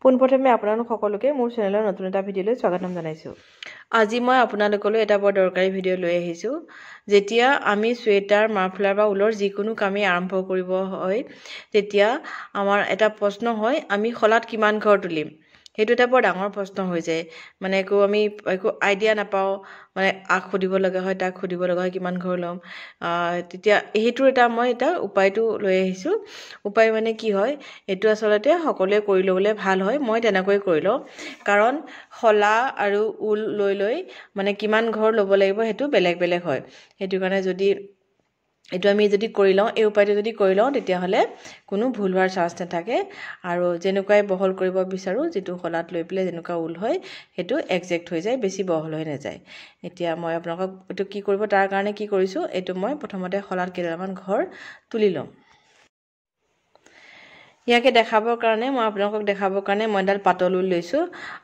পোনপ্ৰথমে আপোনালোক সকলোকে মোৰ চেনেলৰ নতুন এটা ভিডিঅ'লৈ স্বাগতম জনাইছোঁ। আজি মই আপোনালোকলৈ এটা বৰ দৰকাৰী ভিডিঅ' লৈ আহিছোঁ। যেতিয়া আমি চুৱেটাৰ, মাফলাৰ বা ঊলৰ যিকোনো কামেই আৰম্ভ কৰিব হয় তেতিয়া আমাৰ এটা প্ৰশ্ন হয় আমি শলাত কিমান ঘৰ তুলিম। সেইটো এটা বৰ ডাঙৰ প্ৰশ্ন হৈ যায়। মানে আমি একো আইডিয়া নাপাওঁ, মানে আক সুধিব লগা হয়, তাক সুধিব লগা হয় কিমান ঘৰ ল'ম। তেতিয়া সেইটোৰ মই এটা উপায়টো লৈ আহিছোঁ। উপায় মানে কি হয়, এইটো আচলতে সকলোৱে কৰি ল'বলৈ ভাল হয়। মই তেনেকৈ কৰি লওঁ, কাৰণ শলা আৰু ঊল লৈ মানে কিমান ঘৰ ল'ব লাগিব সেইটো বেলেগ বেলেগ হয়। সেইটো কাৰণে এইটো আমি যদি কৰি লওঁ, এই উপায়টো যদি কৰি লওঁ তেতিয়াহ'লে কোনো ভুল হোৱাৰ চান্স নাথাকে। আৰু যেনেকুৱাই বহল কৰিব বিচাৰোঁ, যিটো শলাত লৈ পেলাই যেনেকুৱা ঊল হয় সেইটো একজেক্ট হৈ যায়, বেছি বহল হৈ নাযায়। এতিয়া মই আপোনালোকক এইটো কি কৰিব, তাৰ কাৰণে কি কৰিছোঁ, এইটো মই প্ৰথমতে শলাত কেইডালমান ঘৰ তুলি ল'ম। ইয়াকে দেখাবৰ কাৰণে মই এডাল পাতল ঊল লৈছোঁ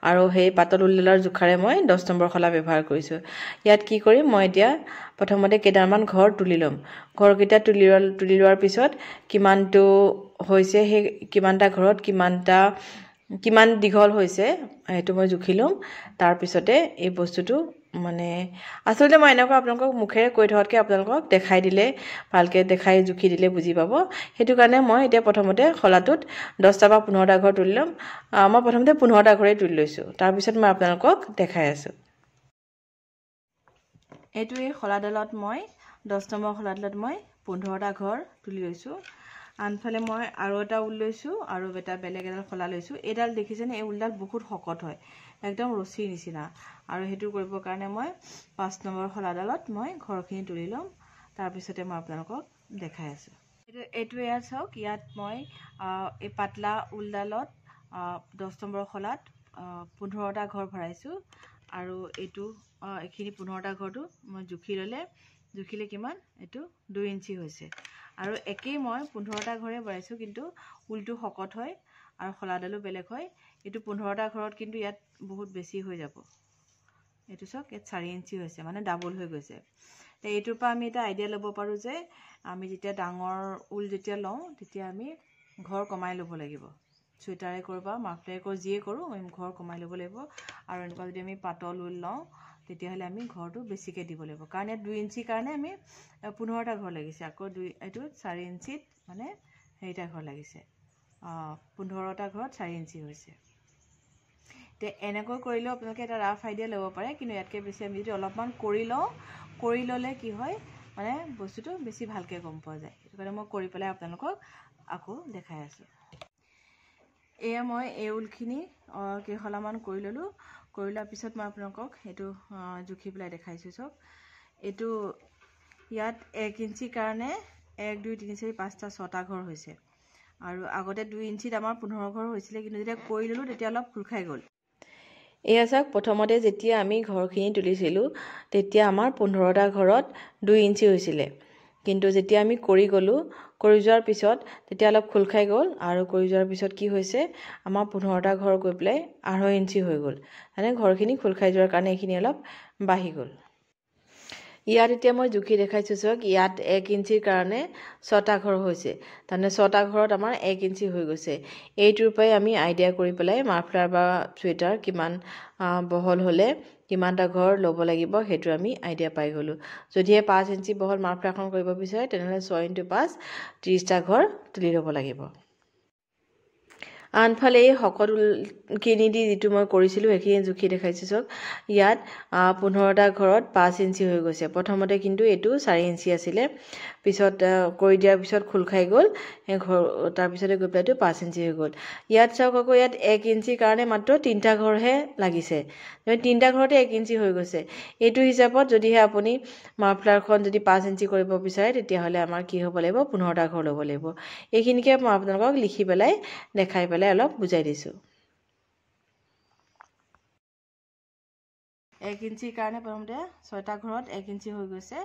আৰু সেই পাতল ঊলডালৰ জোখাৰে মই 10 নম্বৰ শলা ব্যৱহাৰ কৰিছোঁ। ইয়াত কি কৰিম, মই এতিয়া প্ৰথমতে কেইডালমান ঘৰ তুলি ল'ম। ঘৰকেইটা তুলি লোৱাৰ পিছত কিমানটো হৈছে, সেই কিমানটা ঘৰত কিমান দীঘল হৈছে সেইটো মই জুখি ল'ম। তাৰপিছতে এই বস্তুটো মানে আচলতে মই এনেকুৱা আপোনালোকক মুখেৰে কৈ থকাতকৈ আপোনালোকক দেখাই দিলে, ভালকৈ দেখাই জুখি দিলে বুজি পাব। সেইটো কাৰণে মই এতিয়া প্ৰথমতে শলাটোত 10টা বা 15টা ঘৰ তুলি ল'ম। মই প্ৰথমতে 15টা ঘৰেই তুলি লৈছোঁ, তাৰপিছত মই আপোনালোকক দেখাই আছোঁ। এই শলাডালত মই 10 নম্বৰ শলাডালত মই 15টা ঘৰ তুলি লৈছোঁ। আনফালে মই আৰু এটা ঊল লৈছোঁ আৰু এটা বেলেগ এডাল শলা লৈছোঁ। এইডাল দেখিছেনে, এই ঊলডাল বহুত শকত হয়, একদম ৰছীৰ নিচিনা। আৰু সেইটো কৰিবৰ কাৰণে মই 5 নম্বৰ শলাডালত মই ঘৰখিনি তুলি ল'ম। তাৰপিছতে মই আপোনালোকক দেখাই আছোঁ। ইয়াত চাওক, ইয়াত মই এই পাতলা ঊলডালত 10 নম্বৰ শলাত 15টা ঘৰ ভৰাইছোঁ। আৰু এইখিনি 15টা ঘৰটো মই জুখিলে কিমান, এইটো 2 ইঞ্চি হৈছে। আৰু একেই মই 15টা ঘৰে ভৰাইছোঁ, কিন্তু ঊলটো শকত হয় আৰু শলাডালো বেলেগ হয়। এইটো 15টা ঘৰত কিন্তু ইয়াত বহুত বেছি হৈ যাব। এইটো চাওক, ইয়াত 4 ইঞ্চি হৈছে, মানে ডাবল হৈ গৈছে। এইটোৰ পৰা আমি এটা আইডিয়া ল'ব পাৰোঁ যে আমি যেতিয়া ডাঙৰ ঊল যেতিয়া লওঁ তেতিয়া আমি ঘৰ কমাই ল'ব লাগিব। চুৱেটাৰে কৰোঁ বা মাফলাৰে কৰোঁ, যিয়ে কৰোঁ আমি ঘৰ কমাই ল'ব লাগিব। আৰু এনেকুৱা যদি আমি পাতল ঊল লওঁ তেতিয়াহ'লে আমি ঘৰটো বেছিকৈ দিব লাগিব, কাৰণ ইয়াত 2 ইঞ্চিৰ কাৰণে আমি 15টা ঘৰ লাগিছে। আকৌ এইটো 4 ইঞ্চিত মানে হেৰিটা ঘৰ লাগিছে, 15টা ঘৰত 4 ইঞ্চি হৈছে। এতিয়া এনেকৈ কৰিলেও আপোনালোকে এটা ৰাফ আইডিয়া ল'ব পাৰে, কিন্তু ইয়াতকৈ বেছি আমি যদি অলপমান কৰি ল'লে কি হয়, মানে বস্তুটো বেছি ভালকৈ গম পোৱা যায়। সেইটো কাৰণে মই কৰি পেলাই আপোনালোকক আকৌ দেখাই আছোঁ। এয়া মই এই ঊলখিনি কেইশলামান কৰি ল'লোঁ। কৰি লোৱাৰ পিছত মই আপোনালোকক এইটো জুখি পেলাই দেখাইছোঁ। চাওক, এইটো ইয়াত 1 ইঞ্চিৰ কাৰণে 1, 2, 3, 4, 5টা 6টা ঘৰ হৈছে। আৰু আগতে 2 ইঞ্চিত আমাৰ 15 ঘৰ হৈছিলে, কিন্তু যেতিয়া কৰি ল'লোঁ তেতিয়া অলপ খোল খাই গ'ল। এয়া চাওক, প্ৰথমতে যেতিয়া আমি ঘৰখিনি তুলিছিলোঁ তেতিয়া আমাৰ 15টা ঘৰত 2 ইঞ্চি হৈছিলে, কিন্তু যেতিয়া আমি কৰি যোৱাৰ পিছত তেতিয়া অলপ খোল খাই গ'ল। আৰু কৰি যোৱাৰ পিছত কি হৈছে, আমাৰ 15টা ঘৰ গৈ পেলাই 2.5 ইঞ্চি হৈ গ'ল। মানে ঘৰখিনি খোল খাই যোৱাৰ কাৰণে এইখিনি অলপ বাঢ়ি গ'ল। ইয়াত এতিয়া মই জুখি দেখাইছোঁ। চাওক, ইয়াত 1 ইঞ্চিৰ কাৰণে 6টা ঘৰ হৈছে, তাৰমানে 6টা ঘৰত আমাৰ 1 ইঞ্চি হৈ গৈছে। এইটোৰ পৰাই আমি আইডিয়া কৰি পেলাই মাফলাৰ বা চুৱেটাৰ কিমান বহল হ'লে কিমানটা ঘৰ ল'ব লাগিব সেইটো আমি আইডিয়া পাই গ'লোঁ। যদিহে 5 ইঞ্চি বহল মাফলাৰখন কৰিব বিচাৰে তেনেহ'লে 6 × 5 30টা ঘৰ তুলি ল'ব লাগিব। আনফালে এই শকত ঊলখিনি দি যিটো মই কৰিছিলোঁ সেইখিনি জুখি দেখাইছোঁ। চাওক, ইয়াত 15টা ঘৰত 5 ইঞ্চি হৈ গৈছে। প্ৰথমতে কিন্তু এইটো 4 ইঞ্চি আছিলে, পিছত কৰি দিয়াৰ পিছত খোল খাই গ'ল, তাৰপিছতে গৈ পেলাইতো 5 ইঞ্চি হৈ গ'ল। ইয়াত চাওক, আকৌ ইয়াত 1 ইঞ্চিৰ কাৰণে মাত্ৰ 3টা ঘৰহে লাগিছে, 3টা ঘৰতে 1 ইঞ্চি হৈ গৈছে। এইটো হিচাপত যদিহে আপুনি মাফলাৰখন যদি 5 ইঞ্চি কৰিব বিচাৰে তেতিয়াহ'লে আমাৰ কি হ'ব লাগিব, 15টা ঘৰ ল'ব লাগিব। এইখিনিকে মই আপোনালোকক লিখি পেলাই দেখাই পেলাই অলপ বুজাই দিছোঁ। 1 ইঞ্চিৰ কাৰণে প্ৰথমতে 6টা ঘৰত 1 ইঞ্চি হৈ গৈছে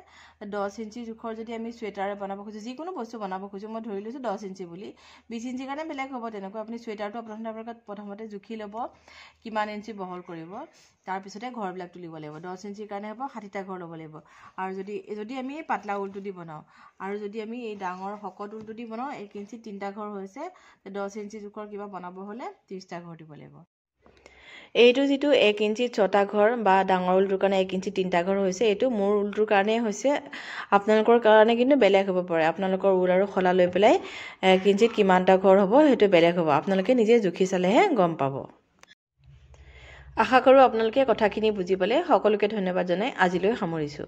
10 ইঞ্চি জোখৰ যদি আমি সোৱেটাৰ বনাব খুজো যিকোনো বস্তু বনাব খুজো মই ধৰি লৈছো 10 ইঞ্চি বুলি 20 ইঞ্চিৰ কাৰণে বেলেগ হ'ব তেনেকৈ আপুনি সোৱেটাৰটো প্ৰথমতে জুখি ল'ব কিমান ইঞ্চি বহল কৰিব তাৰ পিছতে ঘৰবিলাক তুলিব লাগিব 10 ইঞ্চিৰ কাৰণে হ'ব 60টা ঘৰ ল'ব লাগিব আৰু যদি আমি পাতলা উলটো দি বনাও আৰু যদি আমি এই ডাঙৰ শকত উলটো দি বনাও 1 ইঞ্চি 3টা ঘৰ হৈছে 10 ইঞ্চি জোখৰ কিবা বনাব হলে 30টা ঘৰ দিব লাগিব এইটো যেটো 1 ইঞ্চি 6টা ঘৰ বা ডাঙৰ উলটোৰ কাৰণে 1 ইঞ্চি 3টা ঘৰ হৈছে এইটো মোৰ উলটোৰ কাৰণে হৈছে আপোনালোকৰ কাৰণে কিন্তু বেলেগ হ'ব পাৰে আপোনালোকৰ উল আৰু খলা লৈ পেলাই 1 ইঞ্চিত কিমানটা ঘৰ হ'ব হেতু বেলেগ হ'ব আপোনালোকে নিজে জুখি চালেহে গম পাব আশা কৰো আপোনালোকে কথাখিনি বুজি পালে সকলোকে ধন্যবাদ জনাই আজিলৈ সামৰিছো